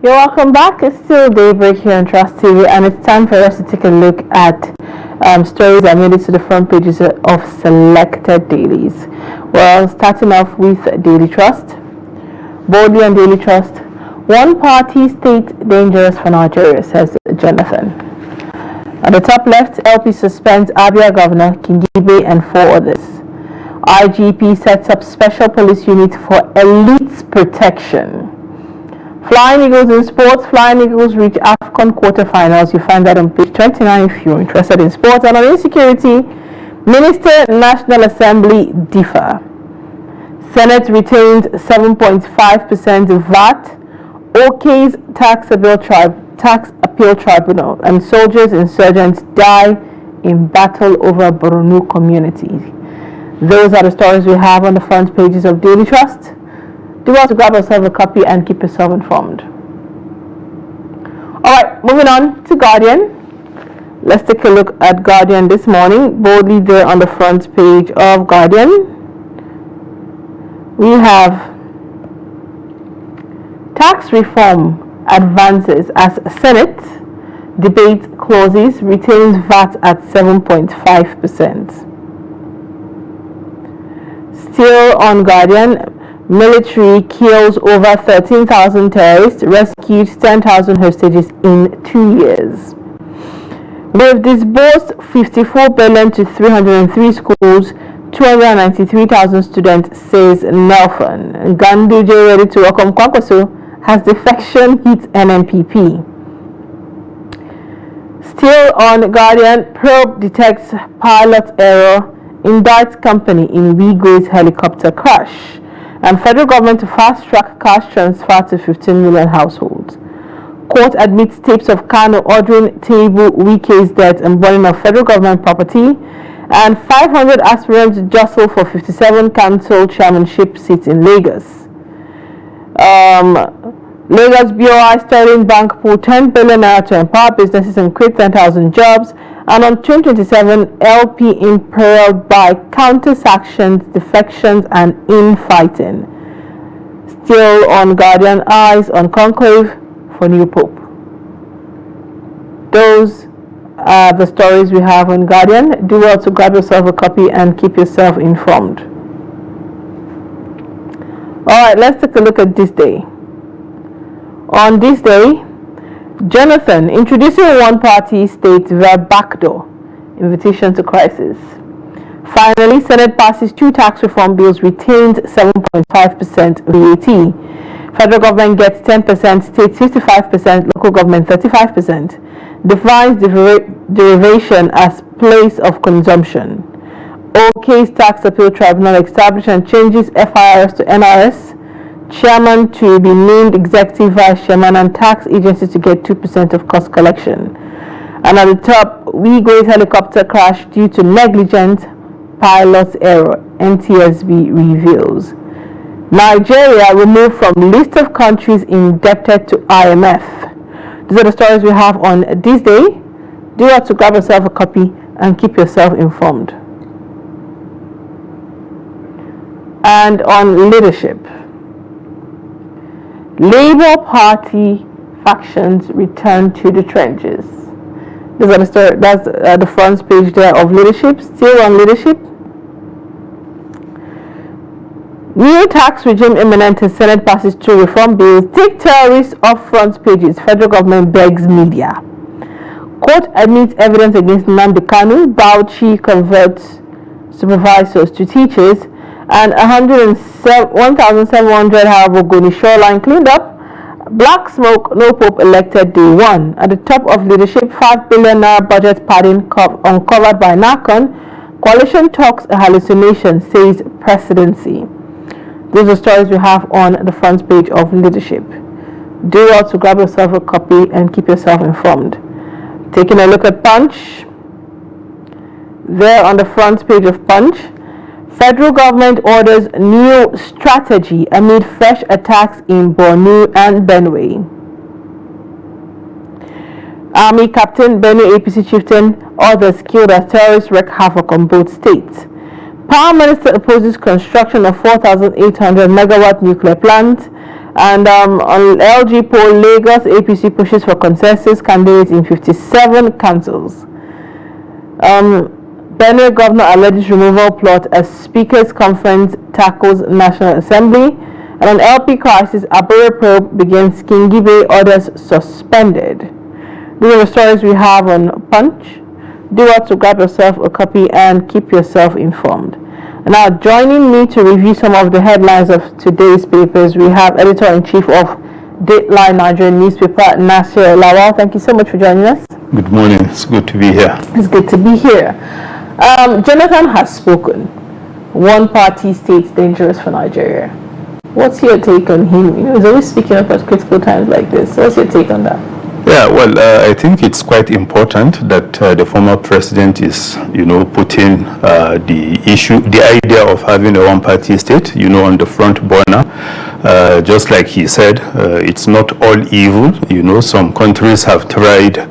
You're welcome back. It's still Daybreak here on Trust TV, and it's time for us to take a look at stories that made it to the front pages of selected dailies. Well, starting off with Daily Trust. Boldly on Daily Trust, one party state dangerous for Nigeria, says Jonathan. At the top left, LP suspends Abia Governor Kingibe and 4 others. IGP sets up special police unit for elites protection. Flying Eagles in sports. Flying Eagles reach AFCON quarterfinals. You find that on page 29 if you're interested in sports. And on insecurity, Minister National Assembly differ. Senate retained 7.5% VAT. OK's tax appeal tribunal. And soldiers insurgents die in battle over Borno community. Those are the stories we have on the front pages of Daily Trust. Do well to grab yourself a copy and keep yourself informed. Alright, moving on to Guardian. Let's take a look at Guardian this morning. Boldly there on the front page of Guardian, we have tax reform advances as Senate debate closes, retains VAT at 7.5%. Still on Guardian, military kills over 13,000 terrorists, rescued 10,000 hostages in 2 years. We've disbursed 54 billion to 303 schools, 293,000 students, says Nelson. Ganduje ready to welcome Kwankwaso has defection hit NNPP. Still on Guardian, probe detects pilot error, indicts company in Wigwe's helicopter crash. And federal government to fast-track cash transfer to 15 million households. Court admits tapes of Kano ordering Tinubu, Wike's death and burning of federal government property. And 500 aspirants jostle for 57 council chairmanship seats in Lagos. Lagos BOI Sterling Bank pulled 10 billion naira to empower businesses and create 10,000 jobs. And on 2027, LP imperiled by counter-sanctions, defections, and infighting. Still on Guardian, eyes on conclave for new pope. Those are the stories we have on Guardian. Do well to grab yourself a copy and keep yourself informed. Alright, let's take a look at this day. On this day, Jonathan introducing one-party state via backdoor invitation to crisis. Finally, Senate passes 2 tax reform bills, retains 7.5% VAT. Federal government gets 10%, state 55%, local government 35%. Defines derivation as place of consumption. OK's tax appeal tribunal established and changes FIRS to NRS. Chairman to be named executive vice chairman and tax agency to get 2% of cost collection. And at the top, Wigwe's helicopter crash due to negligent pilot error, NTSB reveals. Nigeria removed from list of countries indebted to IMF. These are the stories we have on this day. Do well to grab yourself a copy and keep yourself informed. And on leadership, Labour Party factions return to the trenches. These are the story. That's the front page there of leadership. Still on leadership, new tax regime imminent as Senate passes 2 reform bills. Take terrorists off front pages. Federal government begs media. Court admits evidence against Nnamdi Kanu. Bauchi converts supervisors to teachers. And 1,700 however Goni shoreline cleaned up. Black smoke, no pope elected day 1. At the top of leadership, 5 billion naira budget padding uncovered by NACON. Coalition talks a hallucination, says presidency. Those are stories we have on the front page of leadership. Do well to grab yourself a copy and keep yourself informed. Taking a look at Punch. There on the front page of Punch, federal government orders new strategy amid fresh attacks in Borno and Benue. Army Captain, Benue APC chieftain, others killed as terrorists wreak havoc on both states. Power Minister opposes construction of 4,800 megawatt nuclear plant. And on LG poll, Lagos APC pushes for consensus candidates in 57 councils. Benue Governor alleges removal plot as Speakers Conference tackles National Assembly. And on LP crisis, Abure probe begins, Kingibe orders suspended. These are the stories we have on Punch. Do what to grab yourself a copy and keep yourself informed. Now, joining me to review some of the headlines of today's papers, we have Editor-in-Chief of Dateline Nigerian newspaper, Nasir Lawal. Thank you so much for joining us. Good morning. It's good to be here. It's good to be here. Jonathan has spoken. One party state's dangerous for Nigeria. What's your take on him? He's always speaking up at critical times like this. What's your take on that? Yeah, well, I think it's quite important that the former president is, putting the idea of having a one-party state, on the front burner. Just like he said, it's not all evil. Some countries have tried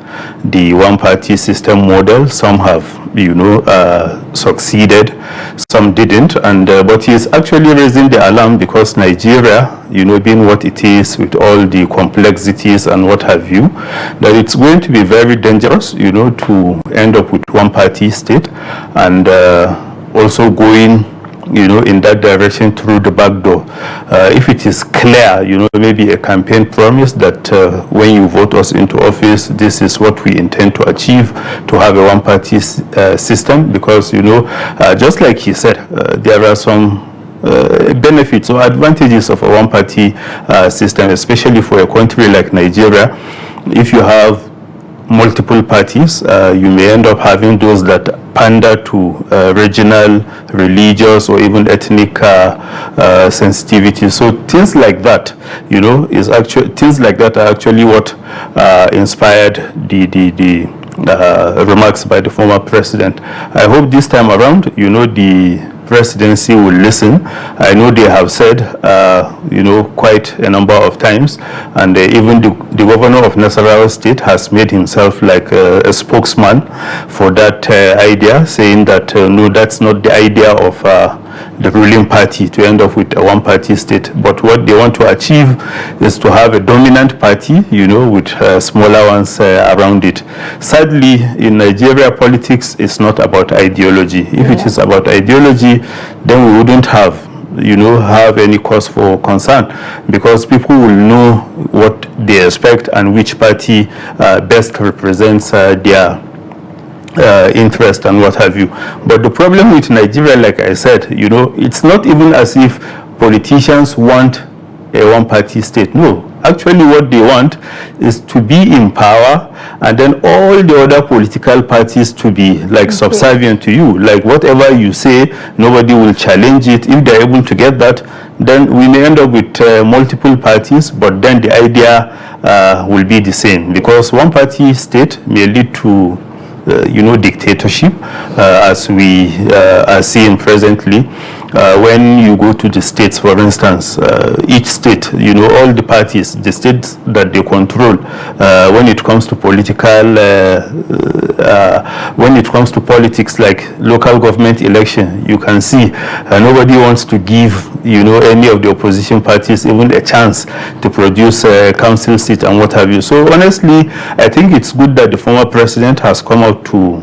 the one-party system model. Some have, succeeded. Some didn't. And but he's actually raising the alarm because Nigeria, being what it is with all the complexities and what have you, that it's going to be very dangerous, to end up with one-party state and also going in that direction through the back door. If it is clear, maybe a campaign promise that when you vote us into office, this is what we intend to achieve, to have a one-party system, because, just like he said, there are some benefits or advantages of a one-party system, especially for a country like Nigeria. If you have multiple parties, you may end up having those that pander to regional, religious, or even ethnic sensitivity. So things like that, are actually what inspired the remarks by the former president. I hope this time around, the presidency will listen. I know they have said, quite a number of times, and even the governor of Nasarawa State has made himself like a spokesman for that idea, saying that no, that's not the idea of the ruling party to end up with a one-party state. But what they want to achieve is to have a dominant party, with smaller ones around it. Sadly, in Nigeria, politics is not about ideology. If it is about ideology, then we wouldn't have any cause for concern, because people will know what they expect and which party best represents their interest and what have you. But the problem with Nigeria, like I said, it's not even as if politicians want a one-party state. No, actually what they want is to be in power, and then all the other political parties to be like subservient to you. Like whatever you say, nobody will challenge it. If they're able to get that, then we may end up with multiple parties, but then the idea will be the same, because one-party state may lead to dictatorship, as we are seeing presently. When you go to the states, for instance, each state, all the parties, the states that they control, when it comes to politics, like local government election, you can see nobody wants to give, any of the opposition parties even a chance to produce a council seat and what have you. So honestly, I think it's good that the former president has come out to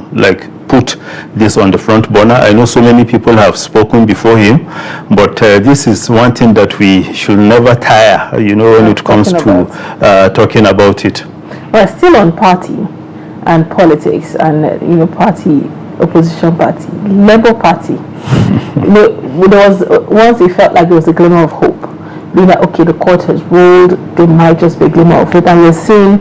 put this on the front burner. I know so many people have spoken before him, but this is one thing that we should never tire, when it comes to talking about it. Well, still on party and politics and, opposition party, Labour Party. There was once it felt like there was a glimmer of hope. Being that, okay, the court has ruled, there might just be a glimmer of hope, and we're seeing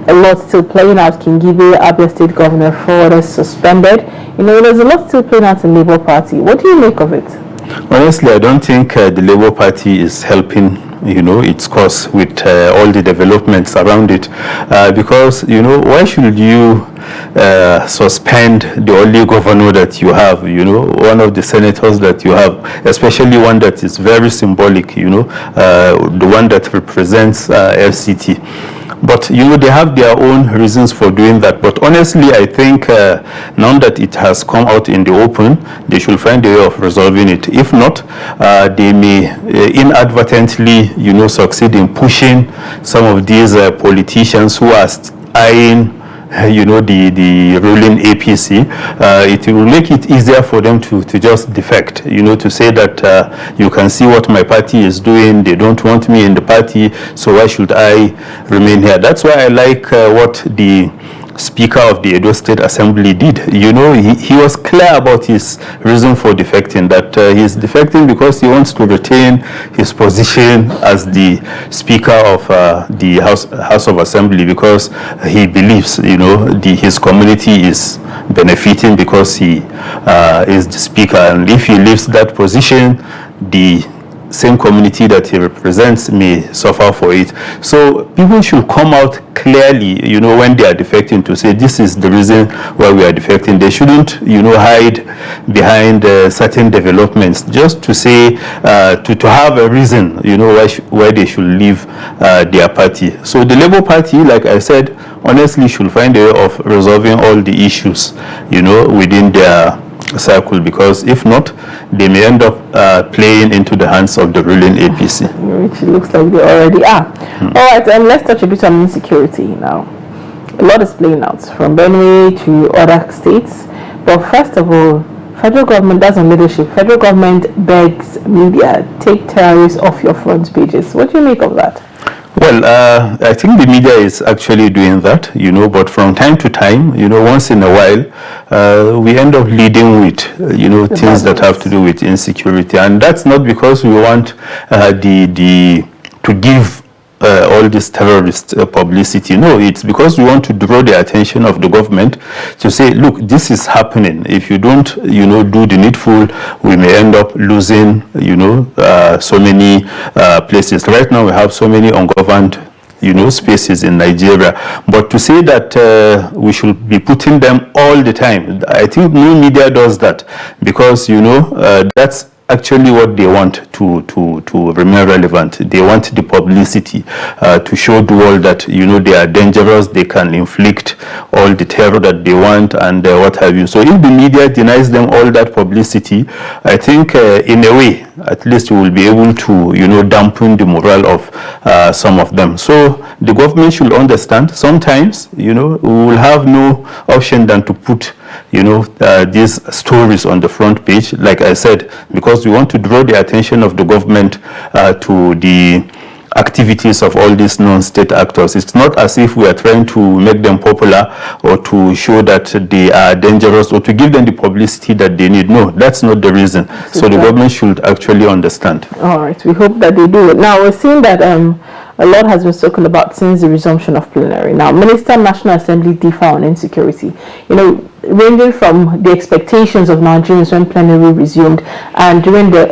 a lot still playing out. Kingibe, Abia State Governor, Ford is suspended. There's a lot still playing out in Labour Party. What do you make of it? Honestly, I don't think the Labour Party is helping, its cause with all the developments around it. Because, why should you suspend the only governor that you have, one of the senators that you have, especially one that is very symbolic, the one that represents FCT. But they have their own reasons for doing that. But honestly, I think now that it has come out in the open, they should find a way of resolving it. If not, they may inadvertently, succeed in pushing some of these politicians who are eyeing the ruling APC. It will make it easier for them to just defect, to say that you can see what my party is doing, they don't want me in the party, so why should I remain here? That's why I like what the Speaker of the Edo State Assembly did. He was clear about his reason for defecting, that he's defecting because he wants to retain his position as the Speaker of the House of Assembly, because he believes, his community is benefiting because he is the Speaker, and if he leaves that position, the same community that he represents may suffer for it. So people should come out clearly, when they are defecting, to say this is the reason why we are defecting. They shouldn't, hide behind certain developments just to say, to have a reason, why they should leave their party. So the Labour Party, like I said, honestly should find a way of resolving all the issues, within their circle, because if not, they may end up playing into the hands of the ruling APC. Which looks like they already are. All right, let's touch a bit on insecurity now. A lot is playing out from Benue to other states, but first of all, federal government does on leadership. Federal government begs media, take terrorists off your front pages. What do you make of that? Well, I think the media is actually doing that, but from time to time, once in a while, we end up leading with, things that have to do with insecurity. And that's not because we want to give all this terrorist publicity. No, it's because we want to draw the attention of the government to say, look, this is happening. If you don't, do the needful, we may end up losing, so many places. Right now, we have so many ungoverned spaces in Nigeria. But to say that we should be putting them all the time, I think no media does that, because, that's actually what they want to remain relevant. They want the publicity to show the world that they are dangerous, they can inflict all the terror that they want, and what have you. So if the media denies them all that publicity, I think in a way at least we will be able to dampen the morale of some of them. So the government should understand sometimes we will have no option than to put these stories on the front page, like I said, because we want to draw the attention of the government to the activities of all these non-state actors. It's not as if we are trying to make them popular or to show that they are dangerous or to give them the publicity that they need. No, that's not the reason. So the government should actually understand. All right, we hope that they do. Now, we're seeing that a lot has been spoken about since the resumption of plenary. Now, Minister National Assembly differ on insecurity, ranging from the expectations of Nigerians when plenary resumed and during the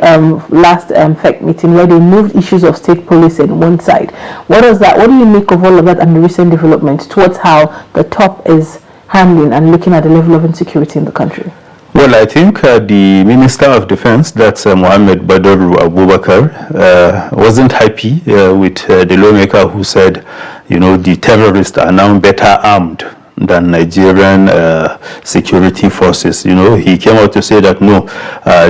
last FEC meeting where they moved issues of state police in one side. What do you make of all of that and the recent developments towards how the top is handling and looking at the level of insecurity in the country? Well, I think the Minister of Defense, that's Mohammed Badru Abubakar, wasn't happy with the lawmaker who said, the terrorists are now better armed than Nigerian security forces. He came out to say that no,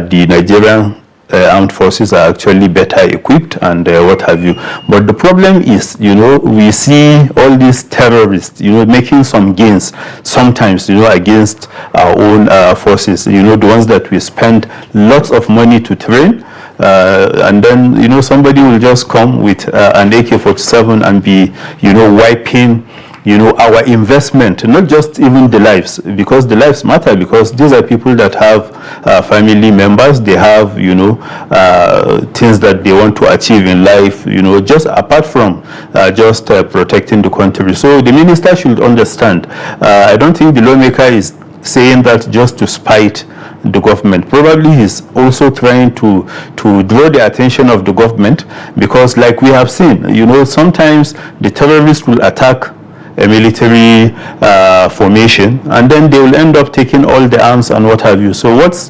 the Nigerian armed forces are actually better equipped and what have you. But the problem is, we see all these terrorists, making some gains sometimes, against our own forces, the ones that we spend lots of money to train. And then, somebody will just come with an AK-47 and be, wiping our investment, not just even the lives, because the lives matter, because these are people that have family members, they have, things that they want to achieve in life, just apart from just protecting the country. So the minister should understand. I don't think the lawmaker is saying that just to spite the government. Probably he's also trying to draw the attention of the government, because like we have seen, sometimes the terrorists will attack a military formation, and then they will end up taking all the arms and what have you. So what's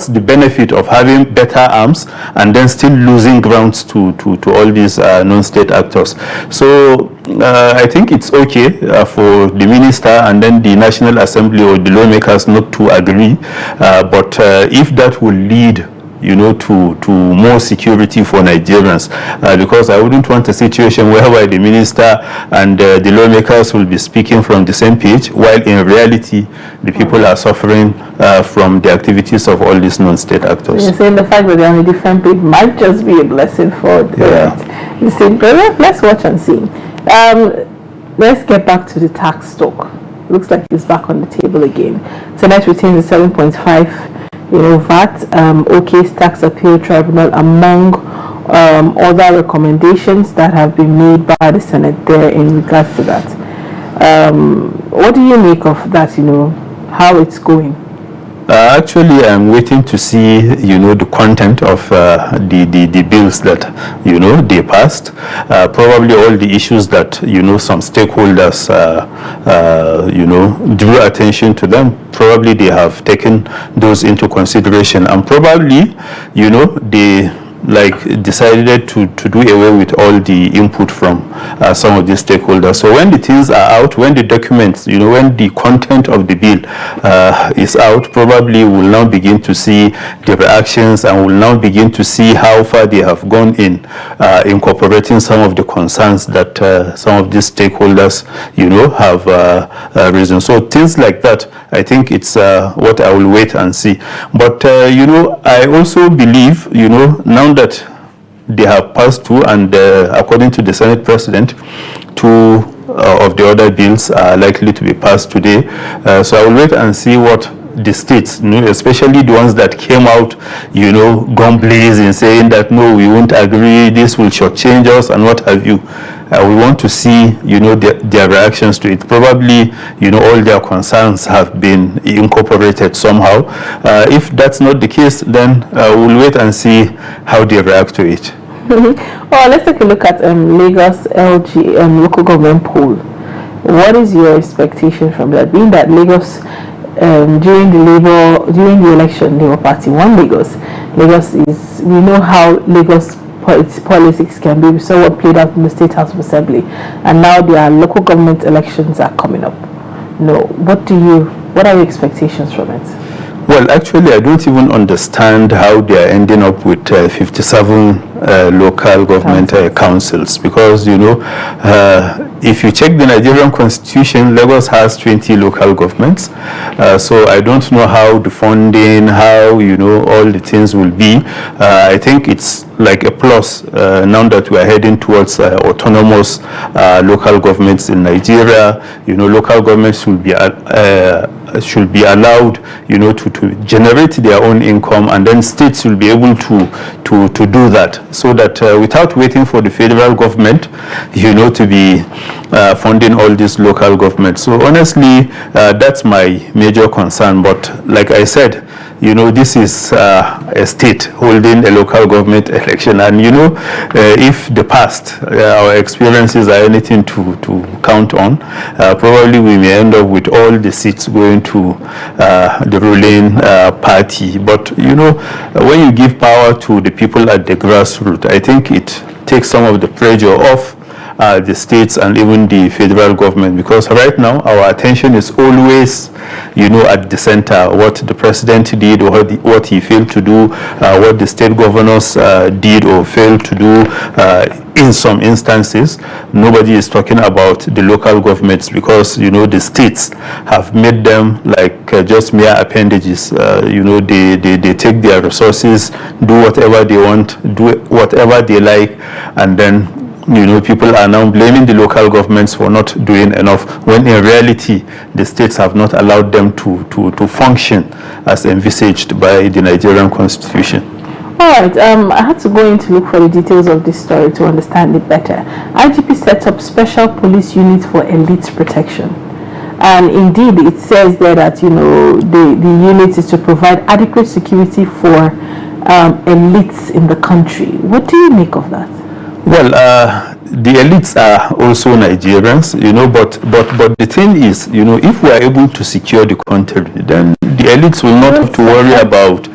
the benefit of having better arms and then still losing grounds to all these non-state actors? So I think it's okay for the minister and then the National Assembly or the lawmakers not to agree, but if that will lead to more security for Nigerians, because I wouldn't want a situation whereby the minister and the lawmakers will be speaking from the same page, while in reality the people are suffering from the activities of all these non-state actors. You're saying the fact that they're on a different page might just be a blessing for the state. But let's watch and see. Let's get back to the tax talk. Looks like it's back on the table again. Senate retains the 7.5 VAT, OK's tax appeal tribunal, among other recommendations that have been made by the Senate there in regards to that. What do you make of that, how it's going? Actually, I'm waiting to see, the content of the bills that, they passed. Probably all the issues that, some stakeholders, drew attention to them. Probably they have taken those into consideration, and probably, they decided to do away with all the input from some of these stakeholders. So when the things are out, when the documents, when the content of the bill is out, probably we'll now begin to see the reactions, and we'll now begin to see how far they have gone in incorporating some of the concerns that some of these stakeholders, have risen. So things like that, I think it's what I will wait and see. But, I also believe, now that they have passed two, and according to the Senate President, two of the other bills are likely to be passed today. So I will wait and see what the states, especially the ones that came out, gun blazing, saying that no, we won't agree, this will shortchange us and what have you. We want to see, their reactions to it. Probably, all their concerns have been incorporated somehow. If that's not the case, then we'll wait and see how they react to it. Well, let's take a look at Lagos LG local government poll. What is your expectation from that? Being that Lagos, during the election, Labour Party won Lagos. Lagos is, we know how Lagos its politics can be. We saw what played out in the State House of Assembly, and now their local government elections are coming up. What are your expectations from it? Well, actually, I don't even understand how they are ending up with 57 local government councils, because, if you check the Nigerian Constitution, Lagos has 20 local governments. So I don't know how the funding, how, all the things will be. I think it's like a plus now that we are heading towards autonomous local governments in Nigeria. Local governments should be allowed, to generate their own income, and then states will be able to do that, so that without waiting for the federal government, to be funding all these local governments. So honestly, that's my major concern. But like I said, this is a state holding a local government election, and if the past, our experiences are anything to count on, probably we may end up with all the seats going to the ruling party. But when you give power to the people at the grassroots, I think it takes some of the pressure off the states and even the federal government, because right now our attention is always, at the center. What the president did, or what he failed to do, what the state governors did or failed to do. In some instances, nobody is talking about the local governments, because the states have made them like just mere appendages. They take their resources, do whatever they want, do whatever they like, and then people are now blaming the local governments for not doing enough, when in reality the states have not allowed them to function as envisaged by the Nigerian Constitution. All right, I had to go in to look for the details of this story to understand it better. IGP sets up special police unit for elite protection. And indeed, it says there that, the unit is to provide adequate security for elites in the country. What do you make of that? Well, the elites are also Nigerians, but the thing is, if we are able to secure the country, then the elites will not have to worry about,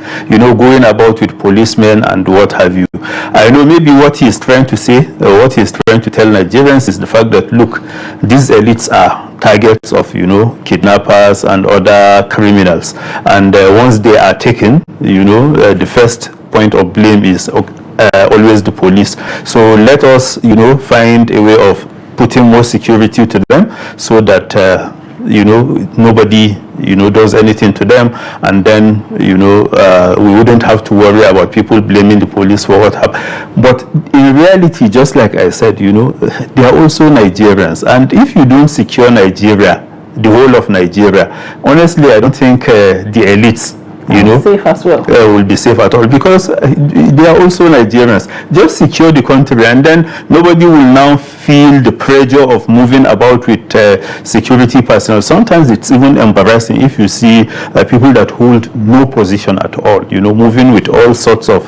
going about with policemen and what have you. I know maybe what he is trying to say, or what he is trying to tell Nigerians is the fact that, look, these elites are targets of, kidnappers and other criminals. And once they are taken, the first point of blame is always the police. So let us, find a way of putting more security to them so that, nobody, does anything to them. And then, we wouldn't have to worry about people blaming the police for what happened. But in reality, just like I said, they are also Nigerians. And if you don't secure Nigeria, the whole of Nigeria, honestly, I don't think the elites, safe as well, will be safe at all, because they are also Nigerians. Just secure the country, and then nobody will now feel the pressure of moving about with security personnel. Sometimes it's even embarrassing if you see people that hold no position at all, moving with all sorts of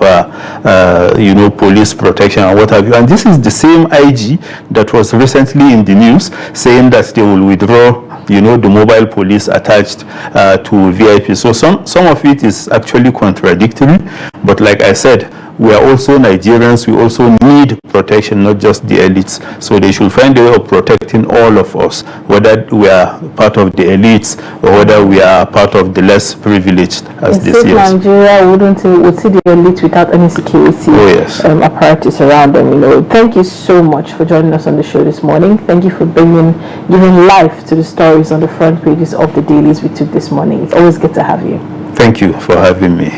police protection and what have you. And this is the same IG that was recently in the news saying that they will withdraw the mobile police attached to VIP. So some of it is actually contradictory, but like I said, we are also Nigerians. We also need protection, not just the elites. So they should find a way of protecting all of us, whether we are part of the elites or whether we are part of the less privileged, as they say. Nigeria would see the elite without any security apparatus around them. Thank you so much for joining us on the show this morning. Thank you for giving life to the stories on the front pages of the dailies we took this morning. It's always good to have you. Thank you for having me.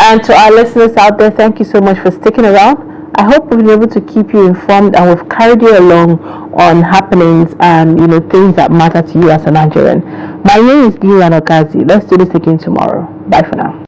And to our listeners out there, thank you so much for sticking around. I hope we've been able to keep you informed and we've carried you along on happenings and things that matter to you as a Nigerian. My name is Lian Okazi. Let's do this again tomorrow. Bye for now.